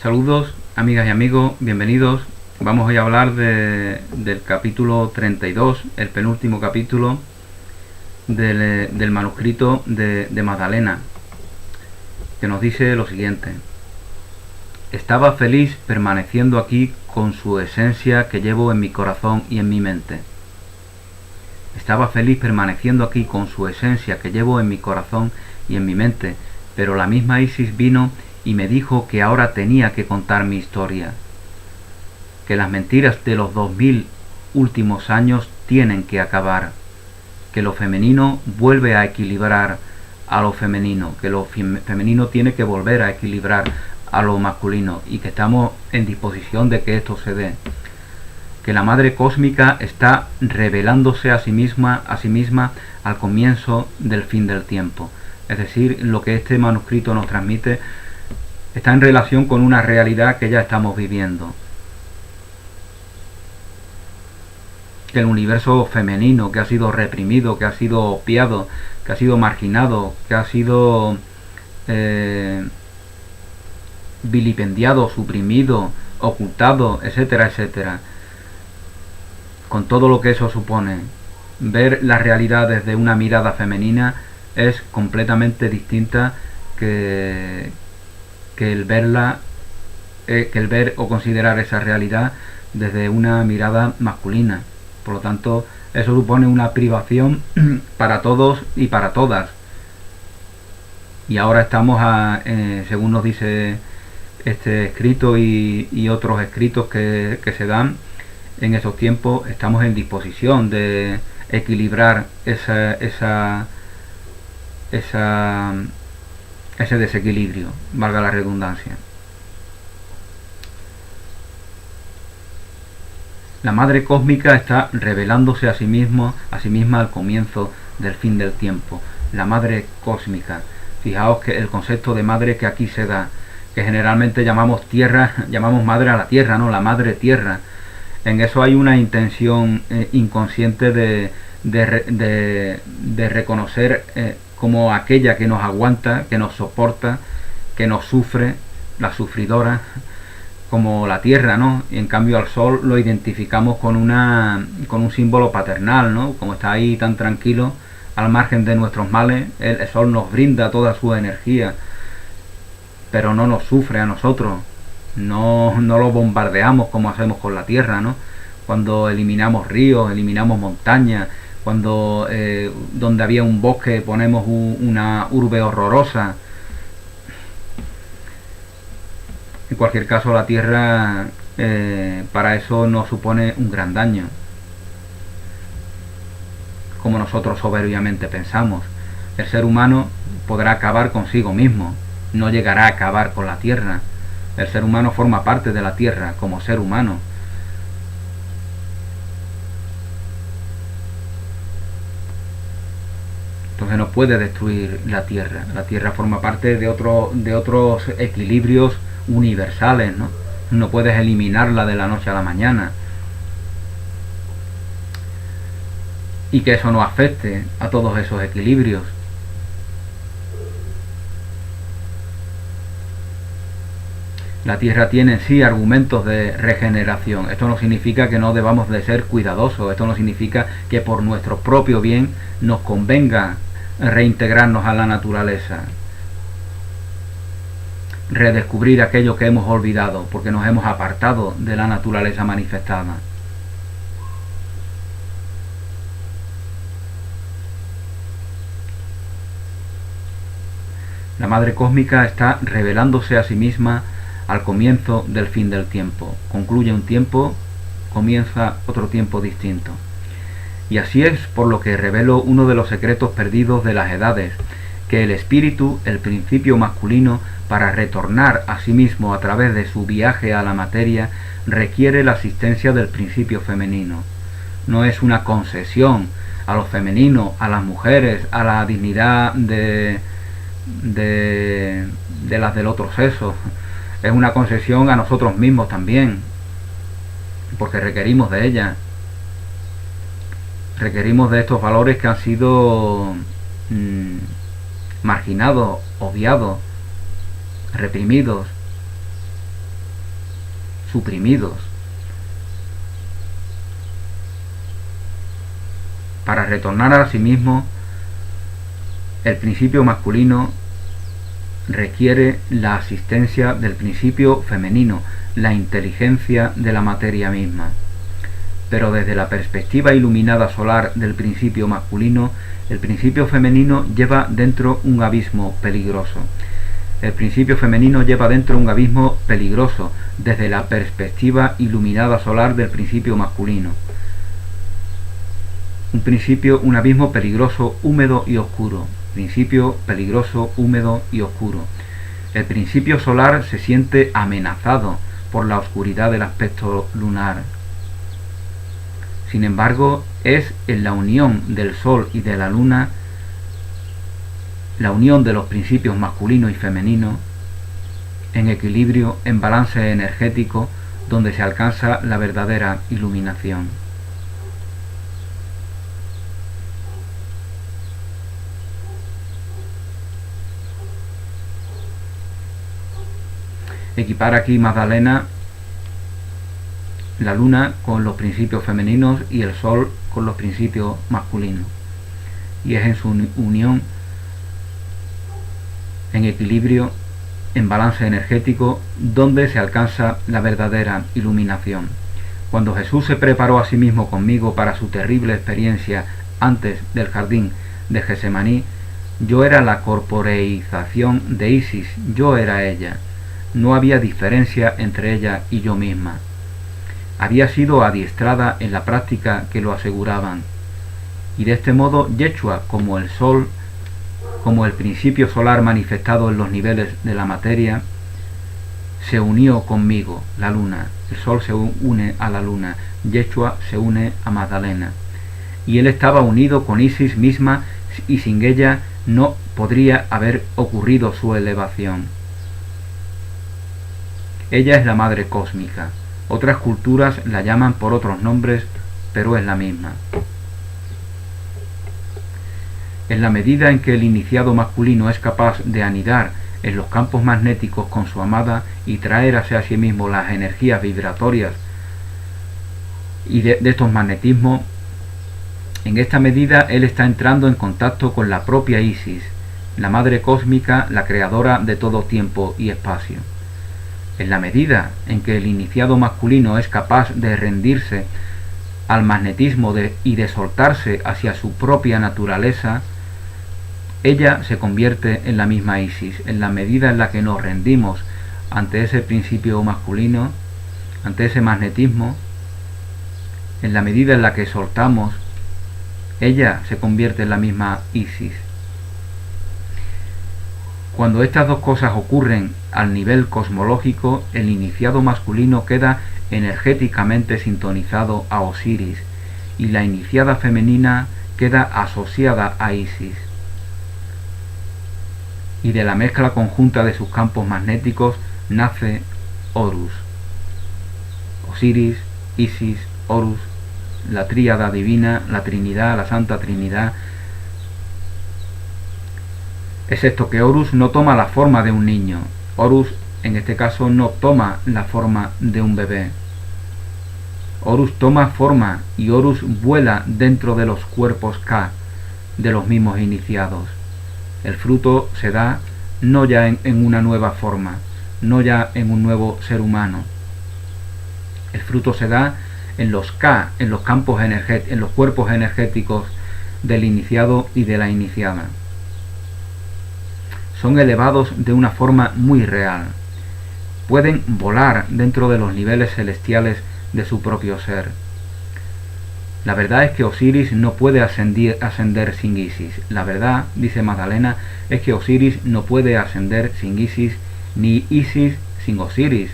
Saludos amigas y amigos, bienvenidos. Vamos hoy a hablar del capítulo 32, el penúltimo capítulo del manuscrito de Magdalena, que nos dice lo siguiente: estaba feliz permaneciendo aquí con su esencia que llevo en mi corazón y en mi mente. Estaba feliz permaneciendo aquí con su esencia que llevo en mi corazón y en mi mente, pero la misma Isis vino y me dijo que ahora tenía que contar mi historia, que las mentiras de los 2000 últimos años tienen que acabar, que lo femenino vuelve a equilibrar a lo femenino, que lo femenino tiene que volver a equilibrar a lo masculino y que estamos en disposición de que esto se dé, que la madre cósmica está revelándose a sí misma al comienzo del fin del tiempo. Es decir, lo que este manuscrito nos transmite está en relación con una realidad que ya estamos viviendo. Que el universo femenino, que ha sido reprimido, que ha sido opiado, que ha sido marginado, que ha sido vilipendiado, suprimido, ocultado, etcétera, etcétera. Con todo lo que eso supone, ver la realidad desde una mirada femenina es completamente distinta que el verla, que el ver o considerar esa realidad desde una mirada masculina. Por lo tanto, eso supone una privación para todos y para todas. Y ahora estamos, según nos dice este escrito y otros escritos que se dan en esos tiempos, estamos en disposición de equilibrar ese desequilibrio, valga la redundancia. La madre cósmica está revelándose a sí misma al comienzo del fin del tiempo. La madre cósmica. Fijaos que el concepto de madre que aquí se da, que generalmente llamamos tierra, llamamos madre a la tierra, ¿no? La madre tierra. En eso hay una intención inconsciente de reconocer como aquella que nos aguanta, que nos soporta, que nos sufre, la sufridora, como la tierra, ¿no? Y en cambio al sol lo identificamos con un símbolo paternal, ¿no? Como está ahí tan tranquilo, al margen de nuestros males, el sol nos brinda toda su energía, pero no nos sufre a nosotros, no lo bombardeamos como hacemos con la tierra, ¿no? Cuando eliminamos ríos, eliminamos montañas, cuando donde había un bosque ponemos una urbe horrorosa. En cualquier caso, la tierra para eso no supone un gran daño, como nosotros soberbiamente pensamos. El ser humano podrá acabar consigo mismo, no llegará a acabar con la tierra. El ser humano forma parte de la tierra como ser humano. Entonces no puede destruir la tierra. La tierra forma parte de otros equilibrios universales, ¿no? No puedes eliminarla de la noche a la mañana. Y que eso no afecte a todos esos equilibrios. La tierra tiene en sí argumentos de regeneración. Esto no significa que no debamos de ser cuidadosos. Esto no significa que por nuestro propio bien nos convenga reintegrarnos a la naturaleza, redescubrir aquello que hemos olvidado porque nos hemos apartado de la naturaleza manifestada. La madre cósmica está revelándose a sí misma al comienzo del fin del tiempo. Concluye un tiempo, comienza otro tiempo distinto. Y así es por lo que revelo uno de los secretos perdidos de las edades, que el espíritu, el principio masculino, para retornar a sí mismo a través de su viaje a la materia, requiere la asistencia del principio femenino. No es una concesión a lo femenino, a las mujeres, a la dignidad de las del otro sexo. Es una concesión a nosotros mismos también, porque requerimos de ella. Requerimos de estos valores que han sido marginados, obviados, reprimidos, suprimidos. Para retornar a sí mismo, el principio masculino requiere la asistencia del principio femenino, la inteligencia de la materia misma. Pero desde la perspectiva iluminada solar del principio masculino, el principio femenino lleva dentro un abismo peligroso. El principio femenino lleva dentro un abismo peligroso desde la perspectiva iluminada solar del principio masculino. Un abismo peligroso, húmedo y oscuro. Principio peligroso, húmedo y oscuro. El principio solar se siente amenazado por la oscuridad del aspecto lunar. Sin embargo, es en la unión del Sol y de la Luna, la unión de los principios masculino y femenino, en equilibrio, en balance energético, donde se alcanza la verdadera iluminación. Equipar aquí Magdalena la luna con los principios femeninos y el sol con los principios masculinos. Y es en su unión, en equilibrio, en balance energético, donde se alcanza la verdadera iluminación. Cuando Jesús se preparó a sí mismo conmigo para su terrible experiencia antes del jardín de Getsemaní, yo era la corporeización de Isis, yo era ella. No había diferencia entre ella y yo misma. Había sido adiestrada en la práctica que lo aseguraban. Y de este modo Yeshua, como el sol, como el principio solar manifestado en los niveles de la materia, se unió conmigo, la luna. El sol se une a la luna, Yeshua se une a Magdalena. Y él estaba unido con Isis misma y sin ella no podría haber ocurrido su elevación. Ella es la madre cósmica. Otras culturas la llaman por otros nombres, pero es la misma. En la medida en que el iniciado masculino es capaz de anidar en los campos magnéticos con su amada y traer hacia sí mismo las energías vibratorias y de estos magnetismos, en esta medida él está entrando en contacto con la propia Isis, la madre cósmica, la creadora de todo tiempo y espacio. En la medida en que el iniciado masculino es capaz de rendirse al magnetismo y de soltarse hacia su propia naturaleza, ella se convierte en la misma Isis. En la medida en la que nos rendimos ante ese principio masculino, ante ese magnetismo, en la medida en la que soltamos, ella se convierte en la misma Isis. Cuando estas dos cosas ocurren al nivel cosmológico, el iniciado masculino queda energéticamente sintonizado a Osiris y la iniciada femenina queda asociada a Isis. Y de la mezcla conjunta de sus campos magnéticos nace Horus. Osiris, Isis, Horus, la tríada divina, la Trinidad, la Santa Trinidad. Excepto que Horus no toma la forma de un niño. Horus, en este caso, no toma la forma de un bebé. Horus toma forma y Horus vuela dentro de los cuerpos K de los mismos iniciados. El fruto se da no ya en una nueva forma, no ya en un nuevo ser humano. El fruto se da en los K, en los campos en los cuerpos energéticos del iniciado y de la iniciada. Son elevados de una forma muy real. Pueden volar dentro de los niveles celestiales de su propio ser. La verdad es que Osiris no puede ascender sin Isis. La verdad, dice Magdalena, es que Osiris no puede ascender sin Isis, ni Isis sin Osiris.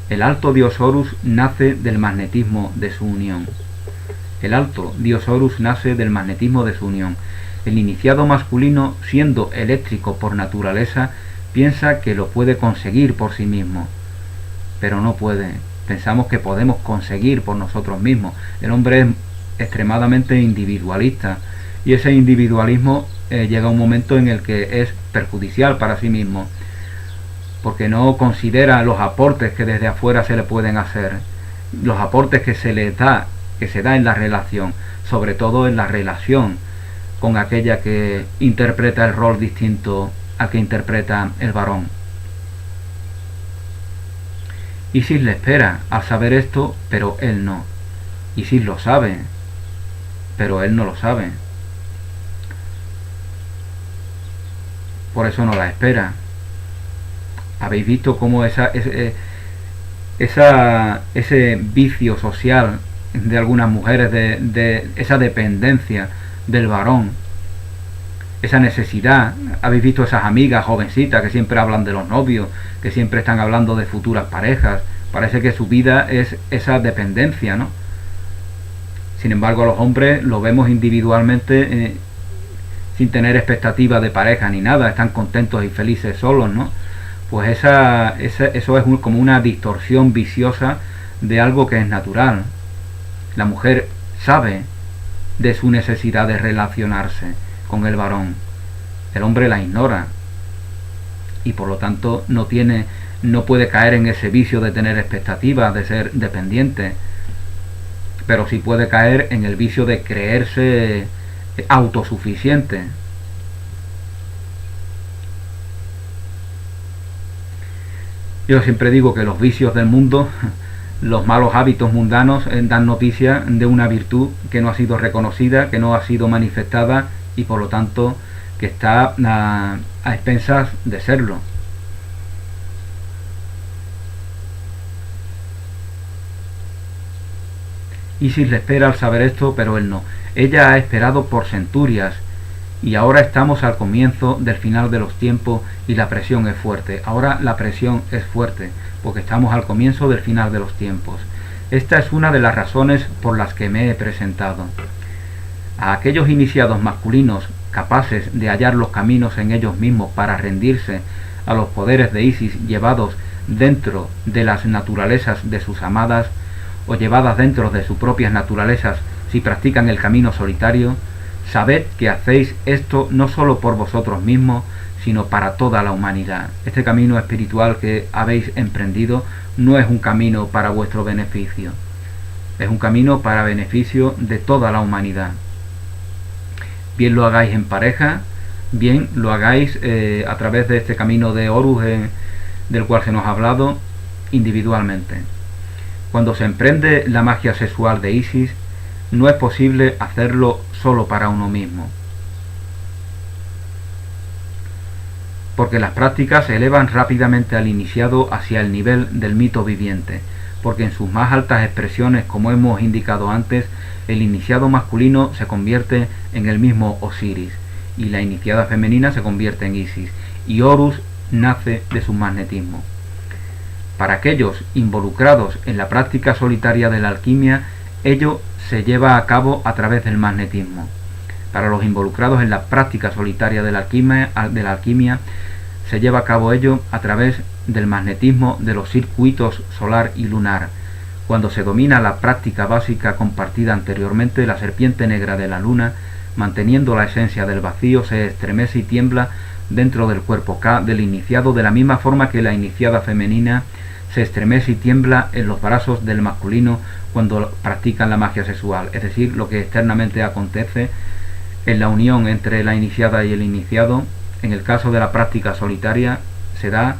El alto dios Horus nace del magnetismo de su unión. El alto dios Horus nace del magnetismo de su unión. El iniciado masculino, siendo eléctrico por naturaleza, piensa que lo puede conseguir por sí mismo, pero no puede. Pensamos que podemos conseguir por nosotros mismos. El hombre es extremadamente individualista y ese individualismo llega a un momento en el que es perjudicial para sí mismo, porque no considera los aportes que desde afuera se le pueden hacer, los aportes que se les da, que se da en la relación, sobre todo en la relación con aquella que interpreta el rol distinto al que interpreta el varón. Isis le espera al saber esto, pero él no. Isis lo sabe, pero él no lo sabe. Por eso no la espera. Habéis visto cómo ese vicio social de algunas mujeres, de esa dependencia del varón, esa necesidad. Habéis visto esas amigas jovencitas que siempre hablan de los novios, que siempre están hablando de futuras parejas. Parece que su vida es esa dependencia, ¿no? Sin embargo, a los hombres lo vemos individualmente, sin tener expectativa de pareja ni nada, están contentos y felices solos, ¿no? Pues eso es como una distorsión viciosa de algo que es natural. La mujer sabe de su necesidad de relacionarse con el varón. El hombre la ignora y por lo tanto no puede caer en ese vicio de tener expectativas, de ser dependiente, pero sí puede caer en el vicio de creerse autosuficiente. Yo siempre digo que los vicios del mundo, los malos hábitos mundanos, dan noticia de una virtud que no ha sido reconocida, que no ha sido manifestada y por lo tanto que está a expensas de serlo. Isis le espera al saber esto, pero él no. Ella ha esperado por centurias y ahora estamos al comienzo del final de los tiempos y la presión es fuerte. Ahora la presión es fuerte porque estamos al comienzo del final de los tiempos. Esta es una de las razones por las que me he presentado. A aquellos iniciados masculinos capaces de hallar los caminos en ellos mismos para rendirse a los poderes de Isis llevados dentro de las naturalezas de sus amadas o llevadas dentro de sus propias naturalezas si practican el camino solitario, sabed que hacéis esto no solo por vosotros mismos, sino para toda la humanidad. Este camino espiritual que habéis emprendido no es un camino para vuestro beneficio, es un camino para beneficio de toda la humanidad. Bien lo hagáis en pareja, bien lo hagáis a través de este camino de Horus del cual se nos ha hablado, individualmente. Cuando se emprende la magia sexual de Isis, no es posible hacerlo solo para uno mismo, porque las prácticas se elevan rápidamente al iniciado hacia el nivel del mito viviente, porque en sus más altas expresiones, como hemos indicado antes, el iniciado masculino se convierte en el mismo Osiris, y la iniciada femenina se convierte en Isis, y Horus nace de su magnetismo. Para aquellos involucrados en la práctica solitaria de la alquimia, ello se lleva a cabo a través del magnetismo. Para los involucrados en la práctica solitaria de la alquimia, se lleva a cabo ello a través del magnetismo de los circuitos solar y lunar. Cuando se domina la práctica básica compartida anteriormente, la serpiente negra de la luna, manteniendo la esencia del vacío, se estremece y tiembla dentro del cuerpo K del iniciado, de la misma forma que la iniciada femenina se estremece y tiembla en los brazos del masculino cuando practican la magia sexual. Es decir, lo que externamente acontece en la unión entre la iniciada y el iniciado, en el caso de la práctica solitaria, se da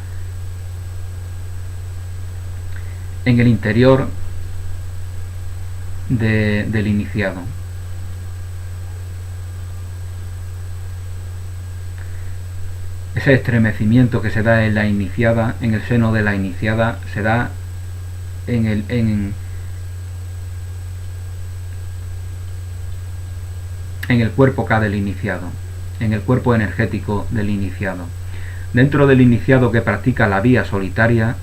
en el interior del iniciado. Ese estremecimiento que se da en la iniciada, en el seno de la iniciada, se da en el cuerpo K del iniciado, en el cuerpo energético del iniciado. Dentro del iniciado que practica la vía solitaria,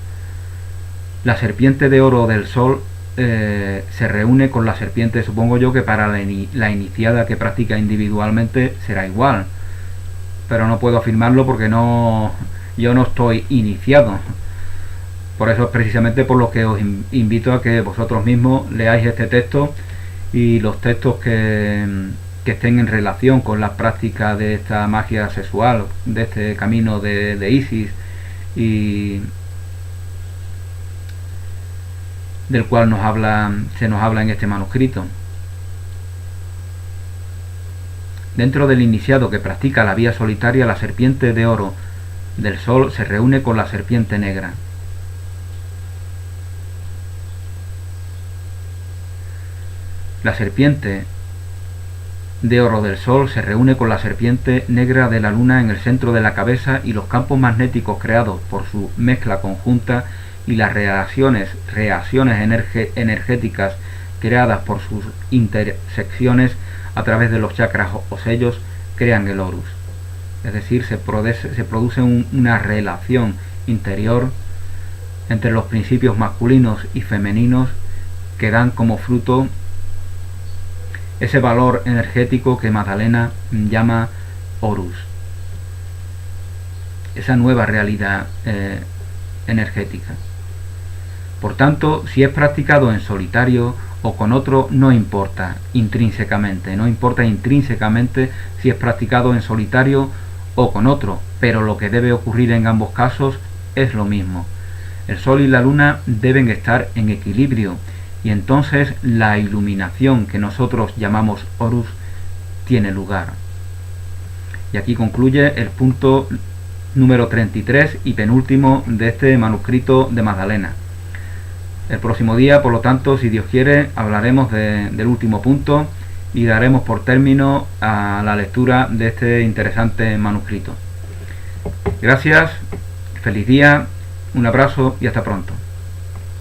la serpiente de oro del sol se reúne con la serpiente, supongo yo que para la iniciada que practica individualmente será igual, pero no puedo afirmarlo porque yo no estoy iniciado. Por eso es precisamente por lo que os invito a que vosotros mismos leáis este texto y los textos que estén en relación con la práctica de esta magia sexual, de este camino de Isis y del cual se nos habla en este manuscrito. Dentro del iniciado que practica la vía solitaria, la serpiente de oro del sol se reúne con la serpiente negra. La serpiente de oro del sol se reúne con la serpiente negra de la luna en el centro de la cabeza, y los campos magnéticos creados por su mezcla conjunta y las reacciones energéticas creadas por sus intersecciones a través de los chakras o sellos crean el Horus. Es decir, se produce una relación interior entre los principios masculinos y femeninos que dan como fruto ese valor energético que Magdalena llama Horus, esa nueva realidad energética. Por tanto, si es practicado en solitario o con otro, no importa intrínsecamente si es practicado en solitario o con otro, pero lo que debe ocurrir en ambos casos es lo mismo. El sol y la luna deben estar en equilibrio, y entonces la iluminación que nosotros llamamos Horus tiene lugar. Y aquí concluye el punto número 33 y penúltimo de este manuscrito de Magdalena. El próximo día, por lo tanto, si Dios quiere, hablaremos del último punto y daremos por término a la lectura de este interesante manuscrito. Gracias, feliz día, un abrazo y hasta pronto.